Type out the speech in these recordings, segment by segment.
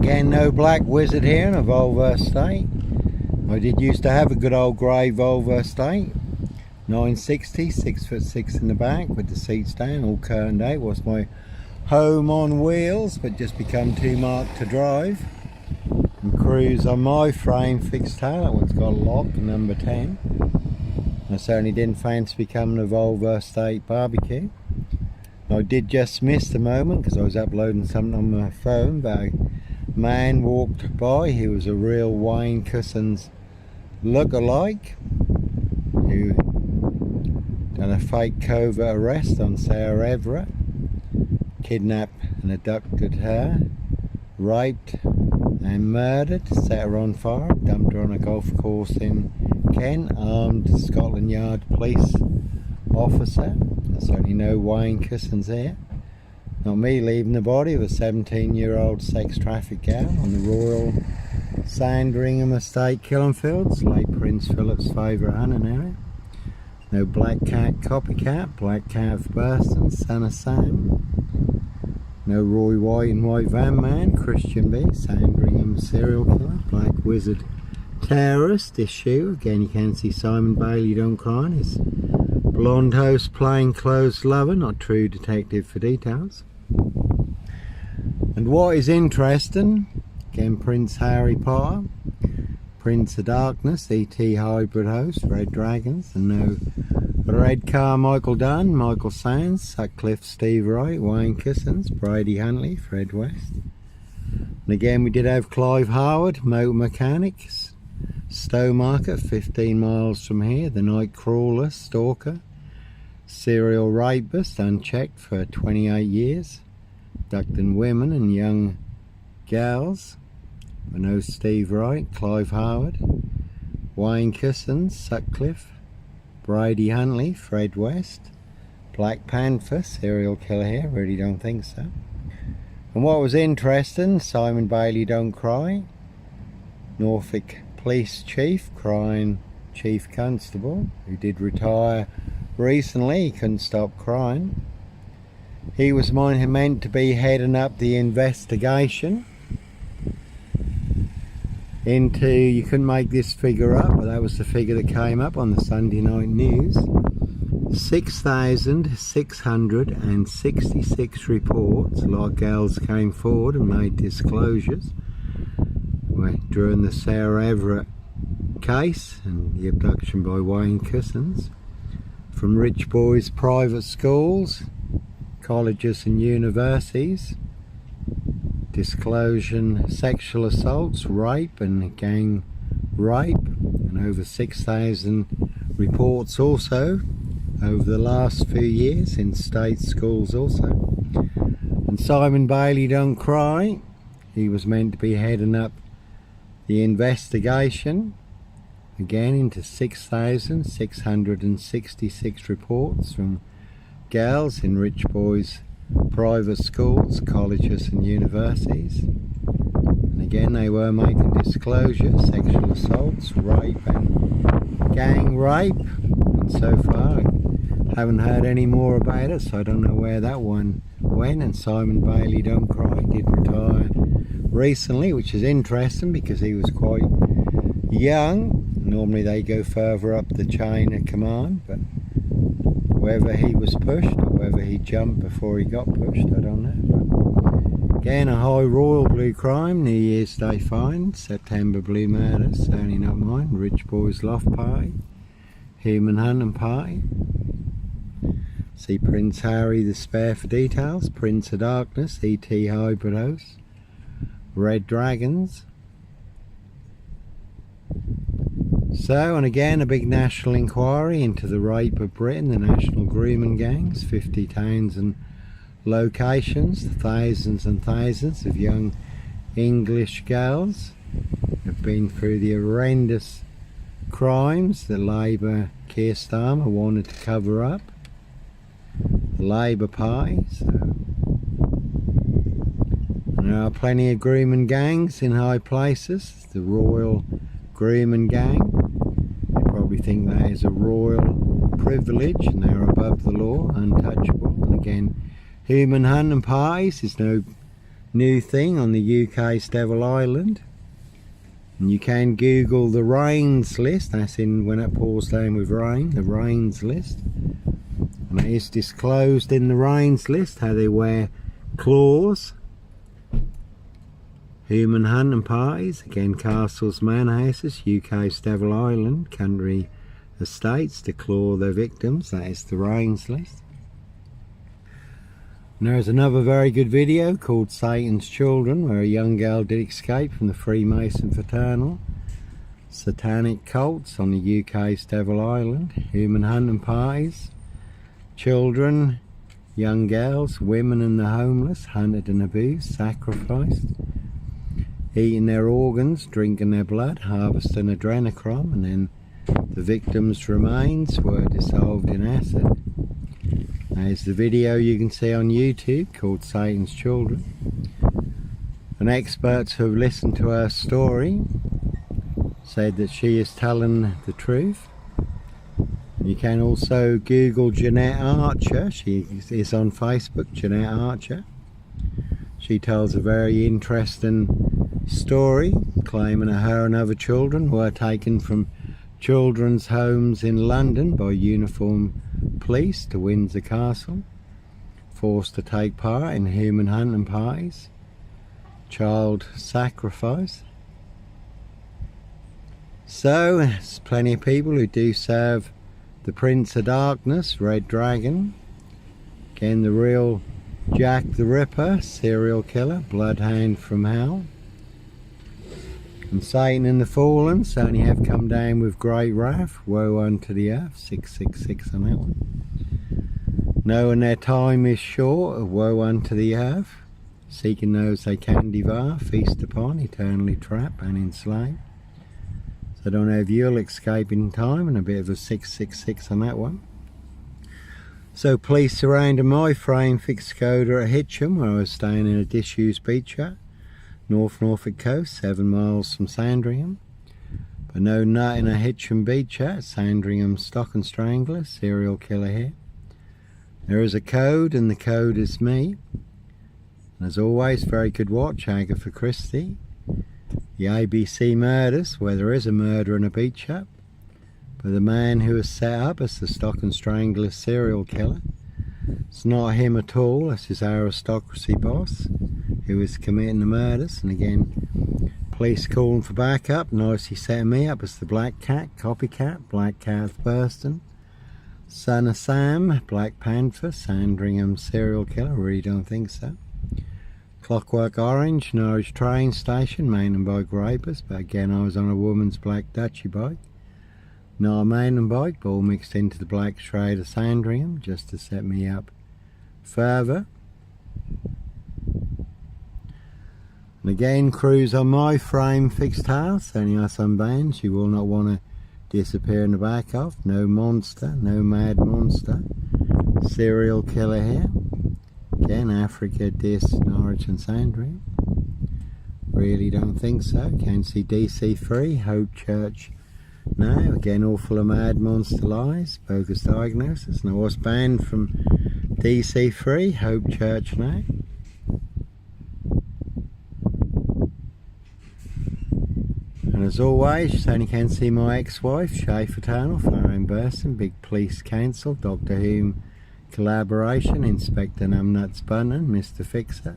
again, no black wizard here in a Volvo estate. I did used to have a good old grey Volvo estate, 960, 6'6" in the back with the seats down, all curtained out. Was my home on wheels, but just become too marked to drive and cruise on my frame fixed tail. That one's got a lock, number 10. I certainly didn't fancy becoming a Volvo estate barbecue. I did just miss the moment because I was uploading something on my phone, but a man walked by. He was a real Wayne Couzens look-alike who done a fake covert arrest on Sarah Everett, kidnapped and abducted her, raped and murdered, set her on fire, dumped her on a golf course in Kent, armed Scotland Yard police officer. There's certainly no Wayne Couzens here. Not me leaving the body of a 17-year-old sex trafficked gal on the Royal Sandringham estate, Killenfields, late Prince Philip's favourite hunting area. No black cat copycat, black cat of Burston, son of Sam. No Roy White and White Van Man, Christian B, Sandringham serial killer, black wizard terrorist issue. Again, you can see Simon Bailey Don't Cry, his blonde host plainclothes lover, not true detective for details. And what is interesting, again, Prince Harry Potter, Prince of Darkness, E.T. hybrid host, Red Dragons, and no Red Car Michael Dunn, Michael Sands, Sutcliffe, Steve Wright, Wayne Couzens, Brady Huntley, Fred West. And again, we did have Clive Howard, motor mechanics, Stowmarket, 15 miles from here, the night crawler, stalker, serial rapist, unchecked for 28 years, abducting women and young gals. I know Steve Wright, Clive Howard, Wayne Couzens, Sutcliffe, Brady Huntley, Fred West, Black Panther, serial killer here, really don't think so. And what was interesting, Simon Bailey Don't Cry, Norfolk Police Chief, crying Chief Constable, who did retire recently. He couldn't stop crying. He was meant to be heading up the investigation into, you couldn't make this figure up, but that was the figure that came up on the Sunday night news, 6,666 reports. A lot of girls came forward and made disclosures during the Sarah Everett case and the abduction by Wayne Couzens, from rich boys' private schools, colleges and universities, disclosing sexual assaults, rape and gang rape, and over 6,000 reports also over the last few years in state schools also. And Simon Bailey Don't Cry, he was meant to be heading up the investigation again into 6,666 reports from girls in rich boys' private schools, colleges and universities. And again, they were making disclosures, sexual assaults, rape and gang rape. And so far I haven't heard any more about it, so I don't know where that one went. And Simon Bailey Don't Cry did retire recently, which is interesting because he was quite young. Normally they go further up the chain of command, but whether he was pushed or whether he jumped before he got pushed, I don't know. But again, a high royal blue crime, New Year's Day find, September blue murders, certainly not mine, rich boys loft party, human hunting party. See Prince Harry the Spare for details, Prince of Darkness, E.T. hybrid host, Red Dragons. So, and again, a big national inquiry into the rape of Britain, the national grooming gangs, 50 towns and locations, thousands and thousands of young English girls have been through the horrendous crimes that Labour Keir Starmer wanted to cover up, the Labour Party. So, and there are plenty of grooming gangs in high places, the Royal Grooming Gang. They think that is a royal privilege and they're above the law, untouchable. And again, human hunting parties is no new thing on the UK's Devil Island. And you can Google the rains list, that's in when it pours down with rain, the rains list. And it is disclosed in the rains list how they wear claws. Human hunting parties, again castles, manor houses, UK's Devil Island, country estates to claw their victims, that is the rains list. And there is another very good video called Satan's Children, where a young girl did escape from the Freemason fraternal satanic cults on the UK's Devil Island. Human hunting parties, children, young girls, women and the homeless, hunted and abused, sacrificed, eating their organs, drinking their blood, harvesting adrenochrome, and then the victims' remains were dissolved in acid. There's the video you can see on YouTube called Satan's Children. And experts who have listened to her story said that she is telling the truth. And you can also Google Jeanette Archer. She is on Facebook, Jeanette Archer. She tells a very interesting story, claiming that her and other children were taken from children's homes in London by uniformed police to Windsor Castle, forced to take part in human hunting parties, child sacrifice. So there's plenty of people who do serve the Prince of Darkness, Red Dragon, again the real Jack the Ripper, serial killer, bloodhound from hell. And Satan and the fallen certainly have come down with great wrath. Woe unto the earth, 666 on that one. Knowing their time is short, woe unto the earth, seeking those they can devour, feast upon, eternally trap and enslave. So I don't know if you'll escape in time, and a bit of a 666 on that one. So police surrounded my frame fixed Skoda at Hitcham, where I was staying in a disused beach hut. Norfolk coast, 7 miles from Sandringham. But no nut in a Hitcham beach hut. Sandringham stock and strangler, serial killer here. There is a code, and the code is me. And as always, very good watch, Agatha Christie. The ABC murders, where there is a murder in a beach hut. But the man who is set up as the stock and strangler serial killer, it's not him at all, it's his aristocracy boss who is committing the murders. And again, police calling for backup, nicely setting me up as the Black Cat, copycat, Black Cat of Burston, Son of Sam, Black Panther, Sandringham serial killer, really don't think so. Clockwork Orange, Norwich train station, mountain bike rapist, but again I was on a woman's black Dutchy bike. Not a mountain bike, but all mixed into the black shroud of Sandringham, just to set me up further. And again, cruise on my frame fixed house, only us unbound, you will not want to disappear in the back of. No monster, no mad monster. Serial killer here. Again, Africa, Dis, Norwich and Sandringham. Really don't think so. Can't see DC3, Hope Church now. Again, all full of mad monster lies, bogus diagnosis. And I was banned from DC3, Hope Church now. And as always, you only can see my ex-wife, Shay Fraternal, Florian Burson, Big Police Council, Doctor Who collaboration, Inspector Numbnuts Bunnan, Mr. Fixer,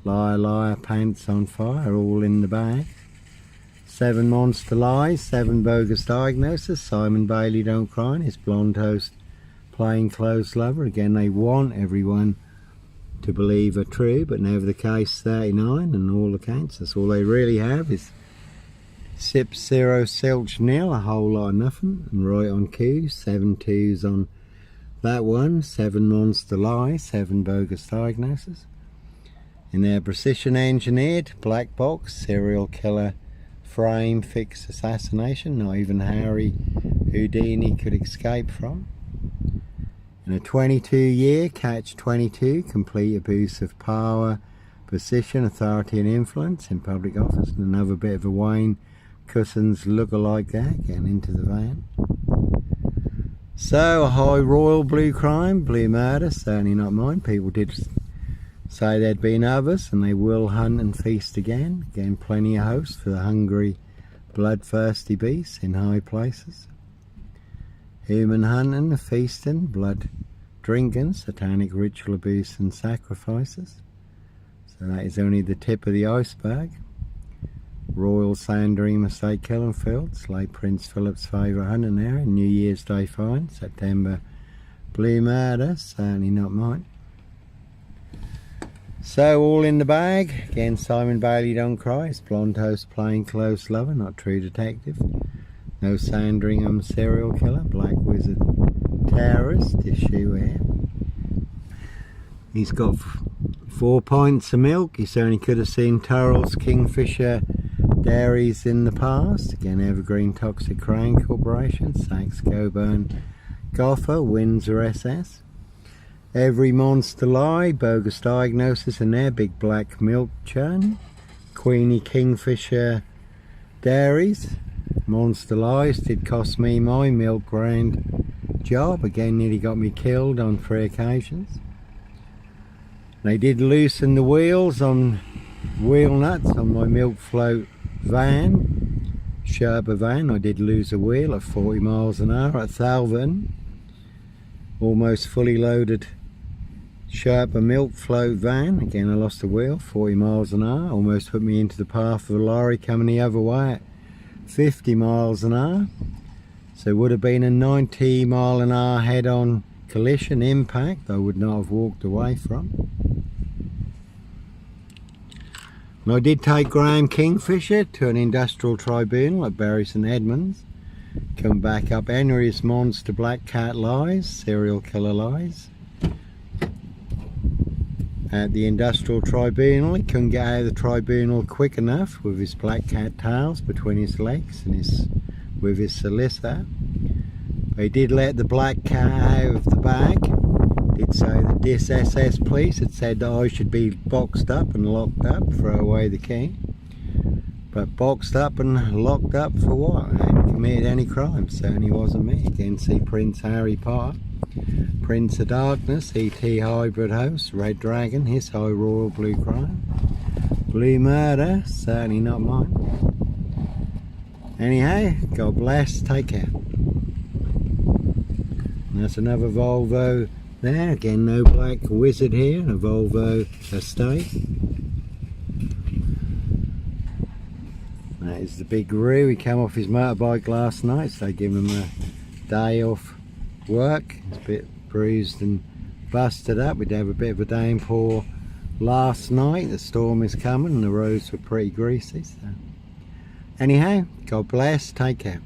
Liar Liar, Pants on Fire, all in the bag. 7 monster lies, 7 bogus diagnosis, Simon Bailey Don't Cry, and his blonde host, Plain Clothes Lover. Again, they want everyone to believe are true, but never the case 39 and all accounts. That's all they really have is Sip 0 Silch nil, a whole lot of nothing, and right on cue, 7 twos on that one, 7 monster lies, 7 bogus diagnosis. In their precision engineered black box serial killer frame fix assassination, not even Harry Houdini could escape from. In a 22-year catch-22 complete abuse of power, position, authority and influence in public office, and another bit of a Wayne Cousins look-alike there, getting into the van. So, a high royal blue crime, blue murder, certainly not mine. People did Say there'd been others, and they will hunt and feast again. Again, plenty of hosts for the hungry, bloodthirsty beasts in high places. Human hunting, feasting, blood drinking, satanic ritual abuse and sacrifices. So that is only the tip of the iceberg. Royal Sandringham estate killing fields, late Prince Philip's favourite hunting area, New Year's Day find, September blue murder, certainly not mine. So all in the bag. Again, Simon Bailey don't cry. It's blonde host, plain close lover, not true detective. No Sandringham serial killer, black wizard terrorist, issue here. He's got 4 pints of milk. He certainly could have seen Turrell's Kingfisher dairies in the past. Again, Evergreen Toxic Crane Corporation, Saxe Coburn Gopher, Windsor SS. Every monster lie, bogus diagnosis in there, big black milk churn. Queenie Kingfisher dairies, monster lies, did cost me my milk grind job. Again, nearly got me killed on 3 occasions. They did loosen the wheels on wheel nuts on my milk float van, Sherpa van. I did lose a wheel at 40 miles an hour at Thalvin. Almost fully loaded Sherpa milk float van. Again, I lost a wheel, 40 miles an hour. Almost put me into the path of a lorry coming the other way at 50 miles an hour. So it would have been a 90 mile an hour head-on collision impact I would not have walked away from. And I did take Graham Kingfisher to an industrial tribunal at Bury St Edmunds. Come back up Henry's monster black cat lies, serial killer lies. At the industrial tribunal, he couldn't get out of the tribunal quick enough with his black cat tails between his legs and with his solicitor. But he did let the black cat out of the bag. Did say the Dis SS police had said that I should be boxed up and locked up, throw away the key. But boxed up and locked up for what? I hadn't committed any crime, certainly wasn't me. Again, see Prince Harry Potter, Prince of Darkness, ET Hybrid Host, Red Dragon, his High Royal Blue Crime, Blue Murder, certainly not mine. Anyhow, God bless, take care. And that's another Volvo there. Again, no black wizard here, and a Volvo estate. That is the big Roo. He came off his motorbike last night, so they give him a day off work. It's a bit bruised and busted up. We did have a bit of a downpour last night. The storm is coming and the roads were pretty greasy. So anyhow, God bless, take care.